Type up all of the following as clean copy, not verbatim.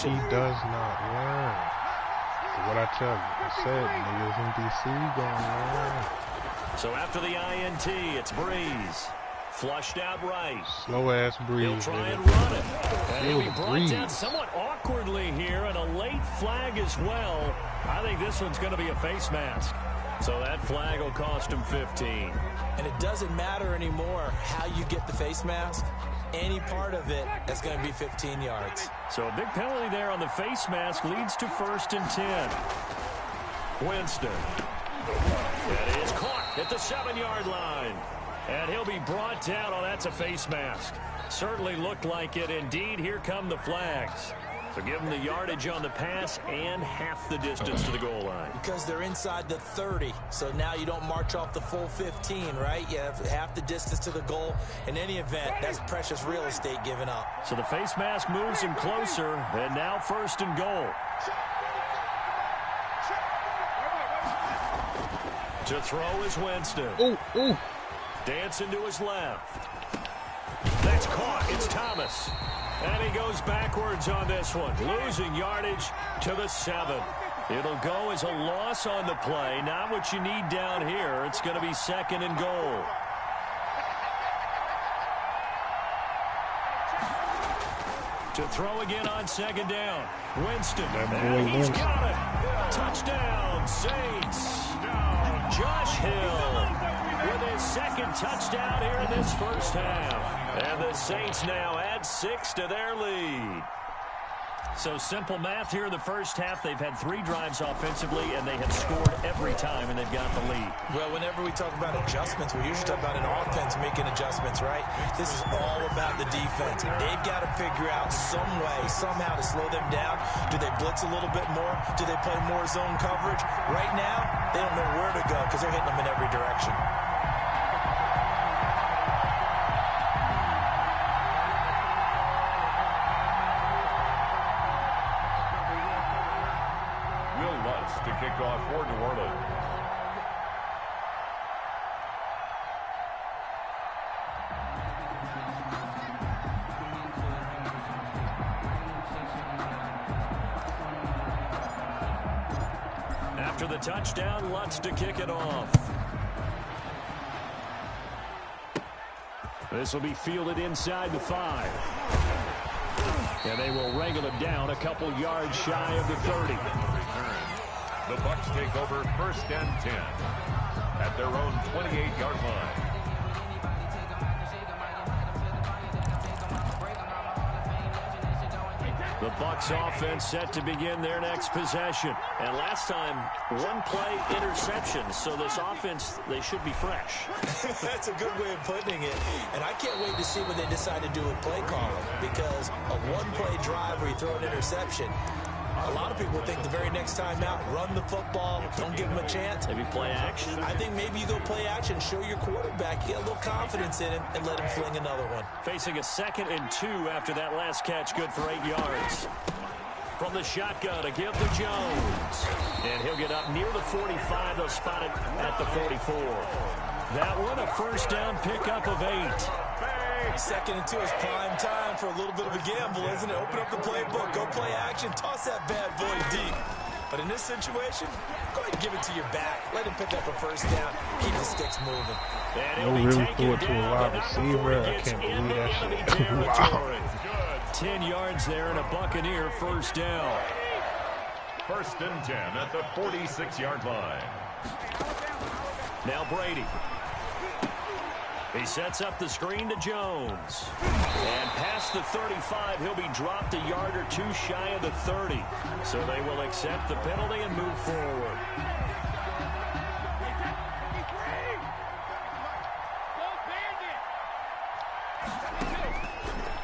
interception. He does not learn. What I tell you, I said niggas in DC gonna learn. So after the INT, it's Breeze. Flushed out right. Slow ass Breeze. He'll try and run it. And he'll be the brought Breeze. down somewhat awkwardly here, and a late flag as well. I think this one's going to be a face mask. So that flag will cost him 15. And it doesn't matter anymore how you get the face mask. Any part of it is going to be 15 yards. So a big penalty there on the face mask leads to 1st and 10. Winston. That is caught at the 7-yard line. And he'll be brought down. Oh, that's a face mask. Certainly looked like it. Indeed, here come the flags. So give them the yardage on the pass and half the distance to the goal line. Because they're inside the 30. So now you don't march off the full 15, right? You have half the distance to the goal. In any event, that's precious real estate given up. So the face mask moves him closer. And now 1st and goal. To throw is Winston. Ooh. Dancing to his left. That's caught. It's Thomas. And he goes backwards on this one. Losing yardage to the 7. It'll go as a loss on the play. Not what you need down here. It's going to be 2nd and goal. To throw again on 2nd down. Winston. And he's got it. Touchdown, Saints. Josh Hill with his 2nd touchdown here in this 1st half. And the Saints now add 6 to their lead. So simple math here in the 1st half. They've had 3 drives offensively, and they have scored every time, and they've got the lead. Well, whenever we talk about adjustments, we usually talk about an offense making adjustments, right? This is all about the defense. They've got to figure out some way, somehow to slow them down. Do they blitz a little bit more? Do they play more zone coverage? Right now, they don't know where to go because they're hitting them in every direction. To kick off for New Orleans. After the touchdown, Lutz to kick it off. This will be fielded inside the 5. And they will wrangle him down a couple yards shy of the 30. The Bucs take over 1st and 10 at their own 28-yard line. The Bucs offense set to begin their next possession. And last time, 1-play interception. So this offense, they should be fresh. That's a good way of putting it. And I can't wait to see what they decide to do with play calling. Because a 1-play drive where you throw an interception, a lot of people think the very next time out, run the football, don't give them a chance. Maybe play action. I think maybe you go play action, show your quarterback, get a little confidence in him, and let him fling another one. Facing a 2nd and 2 after that last catch, good for 8 yards. From the shotgun to give to Jones. And he'll get up near the 45. They'll spot it at the 44. That one, a 1st down pickup of 8. 2nd and 2 is prime time for a little bit of a gamble, isn't it? Open up the playbook, go play action, toss that bad boy deep. But in this situation, go ahead and give it to your back. Let him pick up a 1st down, keep the sticks moving. I really threw it to a wide receiver. I can't believe that shit. Wow. 10 yards there and a Buccaneer 1st down. 1st and 10 at the 46-yard line. Now Brady. He sets up the screen to Jones. And past the 35, he'll be dropped a yard or 2 shy of the 30. So they will accept the penalty and move forward.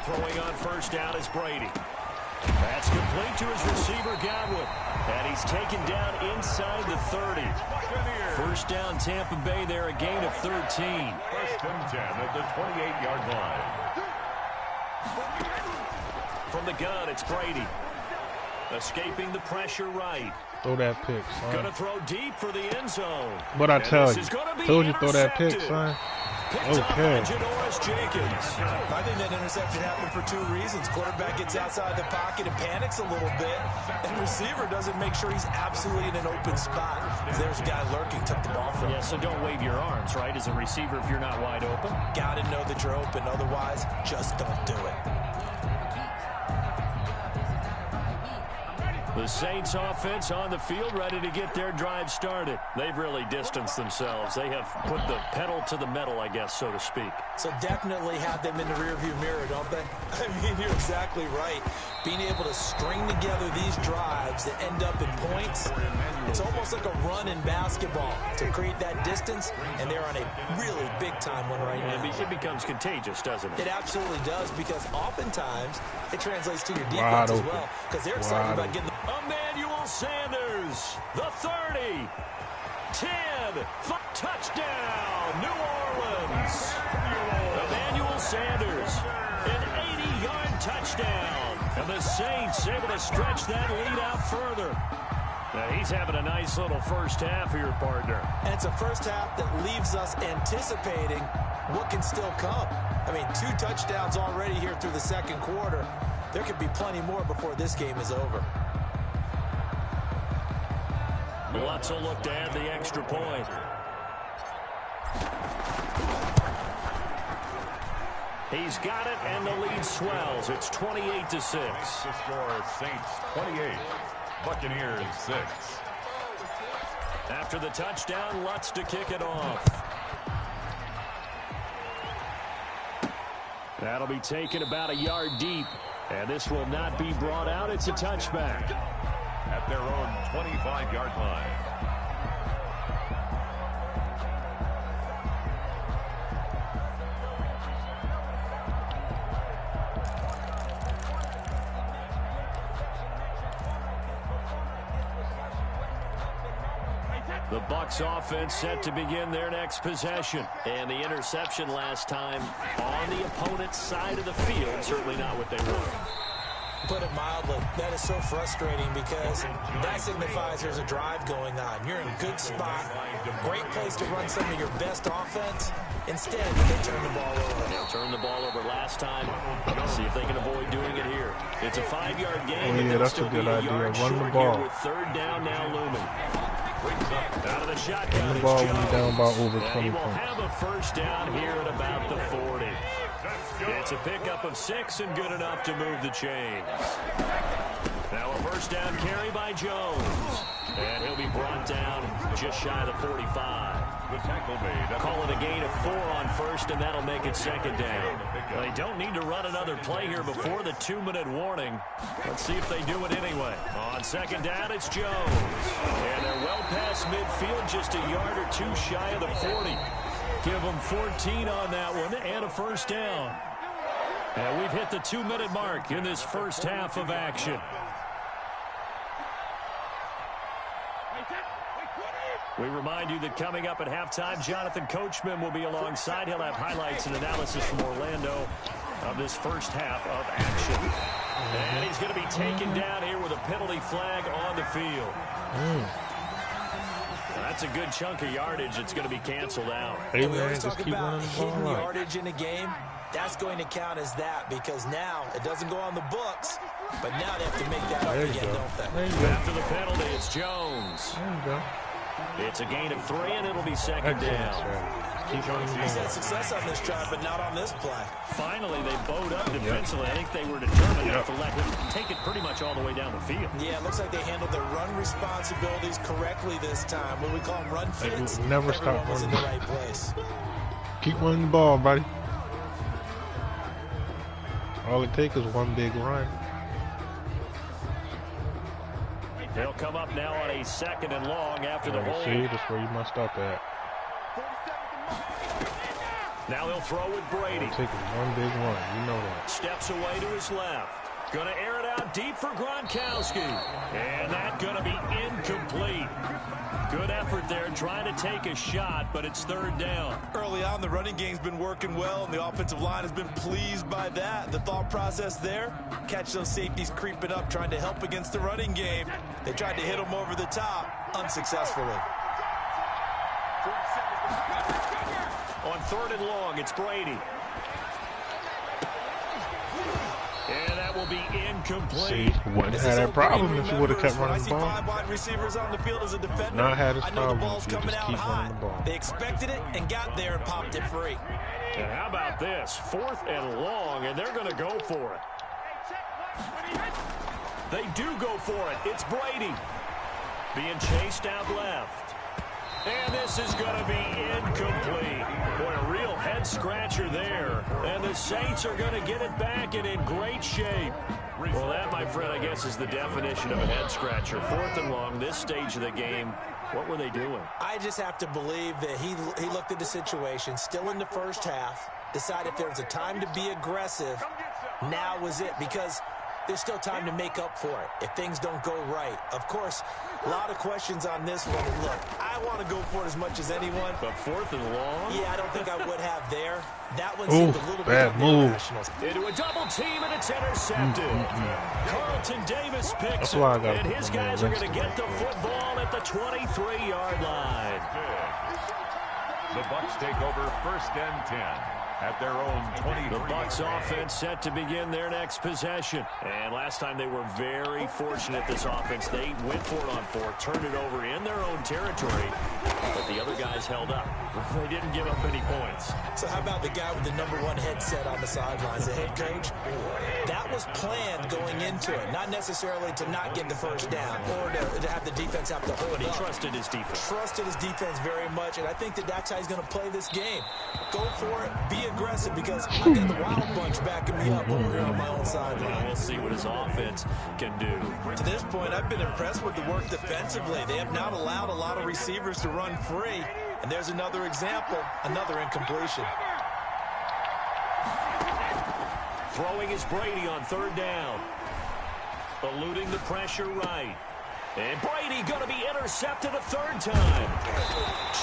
Throwing on 1st down is Brady. That's complete to his receiver, Godwin. And he's taken down inside the 30. 1st down, Tampa Bay there, a gain of 13. 1st and 10 at the 28-yard line. From the gun, it's Brady. Escaping the pressure right. Throw that pick, son. Gonna throw deep for the end zone. But I tell you, told you throw that pick, son. Picked up by Janoris Jenkins. I think that interception happened for two reasons. Quarterback gets outside the pocket and panics a little bit, and receiver doesn't make sure he's absolutely in an open spot. There's a guy lurking, took the ball from him. Yeah, so don't wave your arms, right, as a receiver if you're not wide open. Got to know that you're open. Otherwise, just don't do it. The Saints offense on the field, ready to get their drive started. They've really distanced themselves. They have put the pedal to the metal, I guess, so to speak. So definitely have them in the rearview mirror, don't they? I mean, you're exactly right. Being able to string together these drives that end up in points, it's almost like a run in basketball to create that distance, and they're on a really big-time one right now. It becomes contagious, doesn't it? It absolutely does, because oftentimes it translates to your defense as well, because they're excited about getting the... Emmanuel Sanders, the 30, 10, touchdown, New Orleans. Emmanuel Sanders, an 80-yard touchdown. And the Saints able to stretch that lead out further. Now he's having a nice little first half here, partner. And it's a first half that leaves us anticipating what can still come. I mean, 2 touchdowns already here through the second quarter. There could be plenty more before this game is over. Lutz will look to add the extra point. He's got it, and the lead swells. It's 28-6. The score, Saints 28, Buccaneers 6. After the touchdown, Lutz to kick it off. That'll be taken about a yard deep, and this will not be brought out. It's a touchback. At their own 25-yard line. The Bucs offense set to begin their next possession. And the interception last time on the opponent's side of the field. Certainly not what they want. Put it mildly, that is so frustrating because that signifies there's a drive going on. You're in a good spot, great place to run some of your best offense. Instead, they turn the ball over. They turned the ball over last time. See if they can avoid doing it here. It's a 5-yard gain. Yeah, that's a good idea. Run the ball. With third down now looming. Out of the shotgun. Run the ball when you're down by over 20 he will points. have a first down here at about the 40. It's a pickup of 6 and good enough to move the chains. Now a first down carry by Jones. And he'll be brought down just shy of the 45. The tackle made. Call it a gain of 4 on first, and that'll make it second down. Well, they don't need to run another play here before the 2-minute warning. Let's see if they do it anyway. On second down, it's Jones. And they're well past midfield, just a yard or 2 shy of the 40. Give them 14 on that one and a first down. And we've hit the 2-minute mark in this first half of action. We remind you that coming up at halftime, Jonathan Coachman will be alongside. He'll have highlights and analysis from Orlando of this first half of action. And he's going to be taken down here with a penalty flag on the field. That's a good chunk of yardage. It's going to be canceled out. Hey, we man, always just talk keep about running the ball hidden right. yardage in a game. That's going to count as that because now it doesn't go on the books, but now they have to make that up again, don't they? There you go. After the penalty, it's Jones. There you go. It's a gain of 3, and it'll be second down. Keep running the He's ball. had success on this drive, but not on this play. Finally, they bowed up defensively. I think they were determined not to let him take it pretty much all the way down the field. Yeah, it looks like they handled their run responsibilities correctly this time. What we call them run fits. Never stop Everyone was in running. the right place. Keep running the ball, buddy. All it takes is one big run. They'll come up now on a 2nd and long after the hold. See, that's where you must stop at. Now they'll throw with Brady. All it takes is one big run. You know that. Steps away to his left. Going to air it out deep for Gronkowski. And that's going to be incomplete. Good effort there trying to take a shot, but it's third down. Early on, the running game's been working well, and the offensive line has been pleased by that. The thought process there, catch those safeties creeping up, trying to help against the running game. They tried to hit them over the top, unsuccessfully. On 3rd and long, it's Brady. And that will be incomplete. See, wouldn't have had that problem if you would have kept running the ball. Wide receivers on the field as a defender. Not had his problem if if you just keep running the ball. They expected it and got there and popped it free. And how about this? 4th and long, and they're going to go for it. They do go for it. It's Brady. Being chased out left. And this is going to be incomplete. Boy, a real head-scratcher there. And the Saints are going to get it back and in great shape. Well, that, my friend, I guess is the definition of a head-scratcher. 4th and long, this stage of the game. What were they doing? I just have to believe that he looked at the situation, still in the first half, decided if there was a time to be aggressive, now was it, because there's still time to make up for it if things don't go right. Of course, a lot of questions on this one. And look, I want to go for it as much as anyone. But 4th and long? Yeah, I don't think I would have there. That one seemed a little bit irrational. Into a double team, and it's intercepted. Carlton Davis picks it, and his guys are going to get the football at the 23-yard line. The Bucs take over 1st and 10 at their own 20. The Bucs offense set to begin their next possession. And last time they were very fortunate, this offense. They went for it on 4th, turned it over in their own territory, but the other guys held up. They didn't give up any points. So how about the guy with the #1 headset on the sidelines, the head coach? That was planned going into it, not necessarily to not get the first down or to have the defense have to hold But he up. trusted his defense. Trusted his defense very much, and I think that's how he's going to play this game. Go for it, be aggressive, because I got the Wild Bunch backing me up over here on my own sideline. We'll see what his offense can do. To this point, I've been impressed with the work defensively. They have not allowed a lot of receivers to run free, and there's another example, another incompletion. Throwing is Brady on 3rd down. Eluding the pressure right. And Brady going to be intercepted a 3rd time.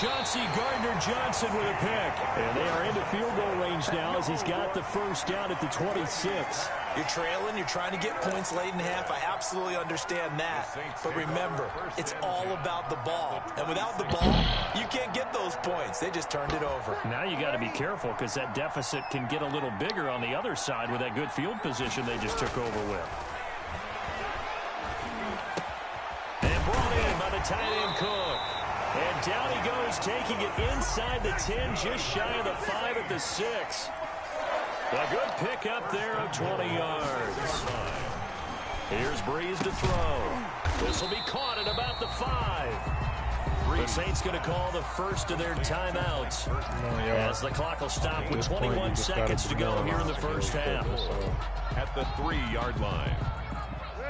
Chauncey Gardner-Johnson with a pick. And they are into field goal range now as he's got the first down at the 26. You're trailing, you're trying to get points late in half. I absolutely understand that. But remember, it's all about the ball. And without the ball, you can't get those points. They just turned it over. Now you got to be careful because that deficit can get a little bigger on the other side with that good field position they just took over with. Tight end Cook. And down he goes, taking it inside the 10, just shy of the 5 at the 6. A good pick up there of 20 yards. Here's Breeze to throw. This will be caught at about the 5. The Saints going to call the first of their timeouts as the clock will stop with 21 seconds to go here in the first half. At the 3-yard line.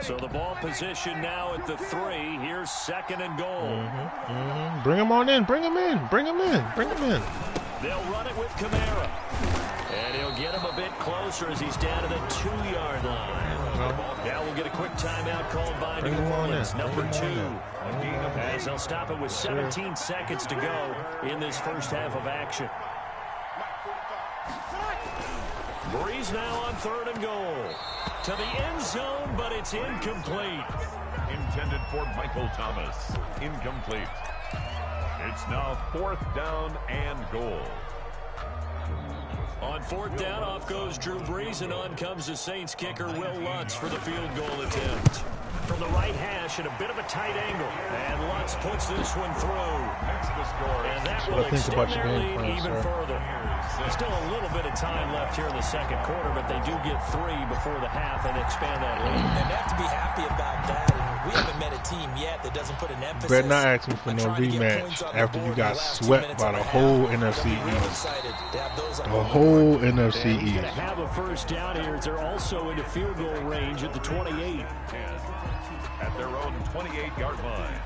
So the ball position now at the 3. Here's 2nd and goal. Bring him on in. Bring him in. Bring him in. Bring him in. They'll run it with Kamara. And he'll get him a bit closer as he's down to the 2-yard line. Now we'll get a quick timeout called by New Orleans, number 2. As they'll stop it with 17 seconds to go in this first half of action. Breeze now on 3rd and goal. To the end zone, but it's incomplete. Intended for Michael Thomas. Incomplete. It's now 4th down and goal. On 4th down, off goes Drew Brees, and on comes the Saints kicker, Will Lutz, for the field goal attempt. From the right hash at a bit of a tight angle. And Lutz puts this one through. That's the score. And that will extend their lead even further. Still a little bit of time left here in the second quarter, but they do get 3 before the half and expand that lead. And they have to be happy about that. And we haven't met a team yet that doesn't put an emphasis. Better not ask me for no rematch after you got swept by the whole NFC East. The whole NFC East. Going to have a first down here. They're also into field goal range at the 28. At their own 28-yard line.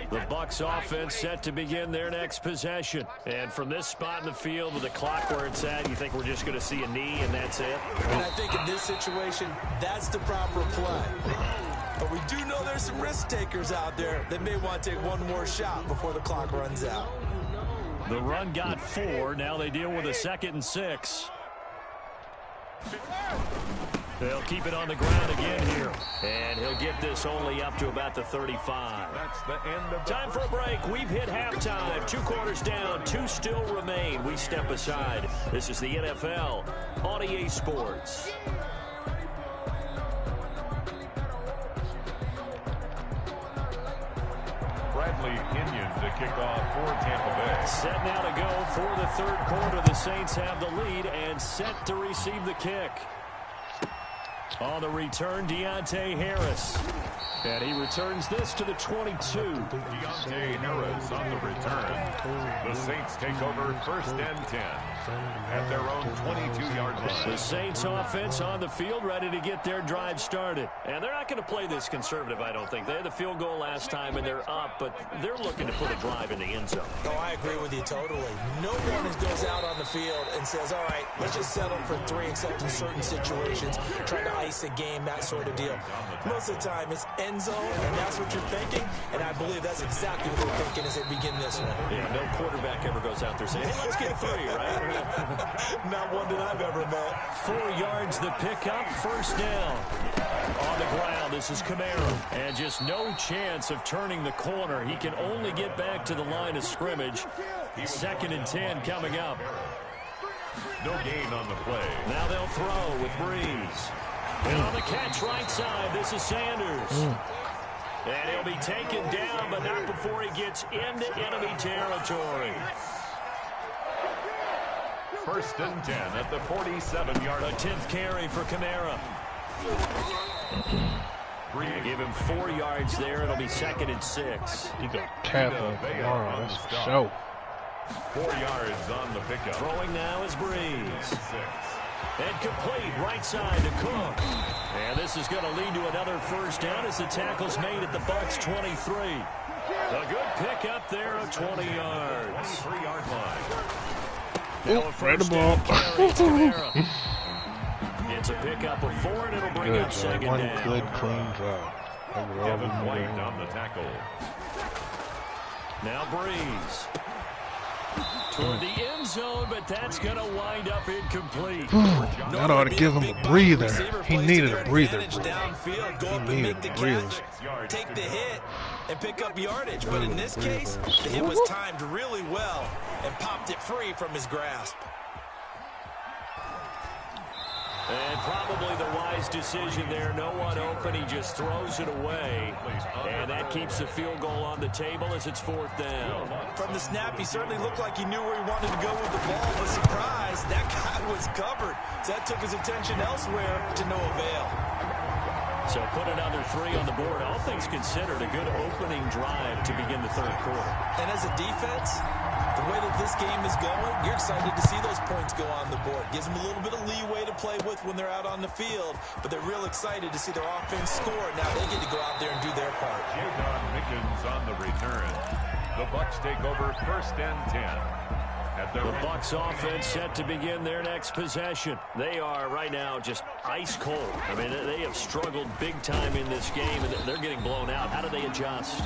The Bucs offense set to begin their next possession. And from this spot in the field with the clock where it's at, you think we're just going to see a knee and that's it? And I think in this situation, that's the proper play. But we do know there's some risk takers out there that may want to take one more shot before the clock runs out. The run got 4. Now they deal with a 2nd and 6. They'll keep it on the ground again here. And he'll get this only up to about the 35. That's the end of Time for a break. We've hit halftime. 2 quarters down. 2 still remain. We step aside. This is the NFL on EA Sports. Bradley Pinion to kick off for Tampa Bay. Set now to go for the 3rd quarter. The Saints have the lead and set to receive the kick. On the return, Deontay Harris. And he returns this to the 22. Deontay Harris on the return. The Saints take over 1st and 10 at their own 22-yard line. The Saints offense on the field, ready to get their drive started. And they're not going to play this conservative, I don't think. They had the field goal last time, and they're up, but they're looking to put a drive in the end zone. Oh, I agree with you totally. No one goes out on the field and says, all right, let's just settle for 3, except in certain situations, trying to ice a game, that sort of deal. Most of the time, it's end zone, and that's what you're thinking, and I believe that's exactly what they're thinking as they begin this one. Yeah, no quarterback ever goes out there saying, hey, let's get 3, right? Not one that I've ever met. 4 yards the pickup, 1st down. On the ground, this is Kamara. And just no chance of turning the corner. He can only get back to the line of scrimmage. 2nd and 10 coming up. No gain on the play. Now they'll throw with Breeze. And on the catch right side, this is Sanders. And he'll be taken down, but not before he gets into enemy territory. 1st and 10 at the 47-yard line. A 10th carry for Kamara. Give him 4 yards there. It'll be 2nd and 6. You got tap on Kamara. That's for sure. 4 yards on the pickup. Throwing now is Breeze. 6. And complete right side to Cook. And this is going to lead to another 1st down as the tackle's made at the Bucs 23. A good pick up there of 20 yards. 23-yard line. Now a 1st down carry to Kamara. It's a pickup of 4, and it'll bring up 2nd down. One good, clean drive. Kevin White on the tackle. Now Breeze. Toward the end zone, but that's going to wind up incomplete. That ought to give him a breather. He needed a breather. He needed a breather. Take the hit and pick up yardage. But in this case, the hit was timed really well and popped it free from his grasp. And probably the wise decision there. No one open. He just throws it away. And that keeps the field goal on the table as it's 4th down. From the snap, he certainly looked like he knew where he wanted to go with the ball. But surprise, that guy was covered. So that took his attention elsewhere to no avail. So put another 3 on the board. All things considered, a good opening drive to begin the 3rd quarter. And as a defense, the way that this game is going, you're excited to see those points go on the board. Gives them a little bit of leeway to play with when they're out on the field, but they're real excited to see their offense score. Now they get to go out there and do their part. Jadon Mickens on the return. The Bucs take over 1st and 10. The Bucs offense set to begin their next possession. They are right now just ice cold. I mean, they have struggled big time in this game, and they're getting blown out. How do they adjust?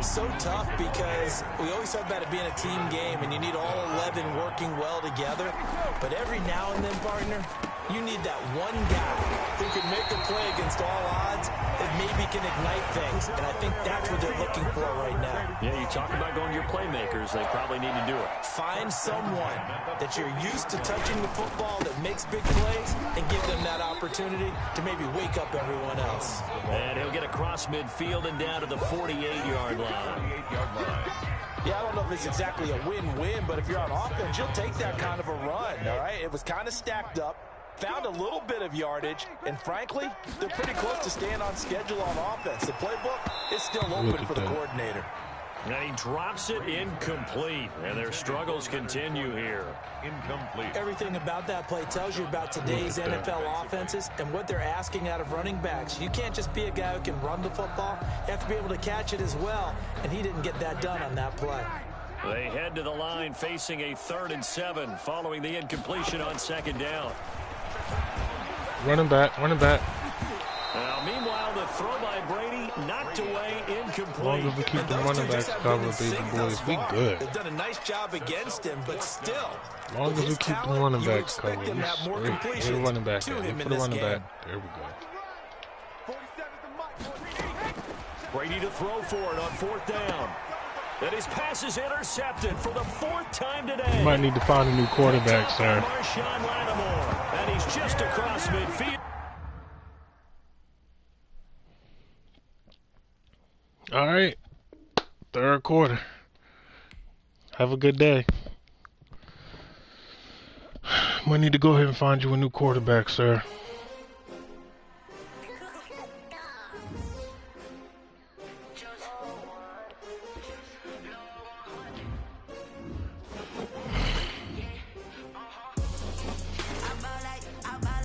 So tough because we always talk about it being a team game, and you need all 11 working well together. But every now and then, partner, you need that one guy who can make a play against all odds that maybe can ignite things. And I think that's what they're looking for right now. Yeah, you talk about going to your playmakers. They probably need to do it. Find someone that you're used to touching the football that makes big plays and give them that opportunity to maybe wake up everyone else. And he'll get across midfield and down to the 48-yard line. Yeah, I don't know if it's exactly a win-win, but if you're on offense, you'll take that kind of a run, all right? It was kind of stacked up. Found a little bit of yardage, and frankly, they're pretty close to staying on schedule on offense. The playbook is still open for the coordinator. And he drops it incomplete, and their struggles continue here. Incomplete. Everything about that play tells you about today's NFL offenses and what they're asking out of running backs. You can't just be a guy who can run the football. You have to be able to catch it as well, and he didn't get that done on that play. They head to the line facing a 3rd and 7 following the incompletion on 2nd down. Running back. Now, meanwhile, the throw by Brady knocked away, incomplete. As long as we keep the running backs covered, baby boys, we good. They've done a nice job against him, but still. As long as we keep the running backs covered, we straight. Where the running back at? Look for the running back. There we go. Brady to throw for it on 4th down. And his pass is intercepted for the 4th time today. You might need to find a new quarterback, sir. Marshawn Lattimore, and he's just across midfield. All right, 3rd quarter. Have a good day. Might need to go ahead and find you a new quarterback, sir.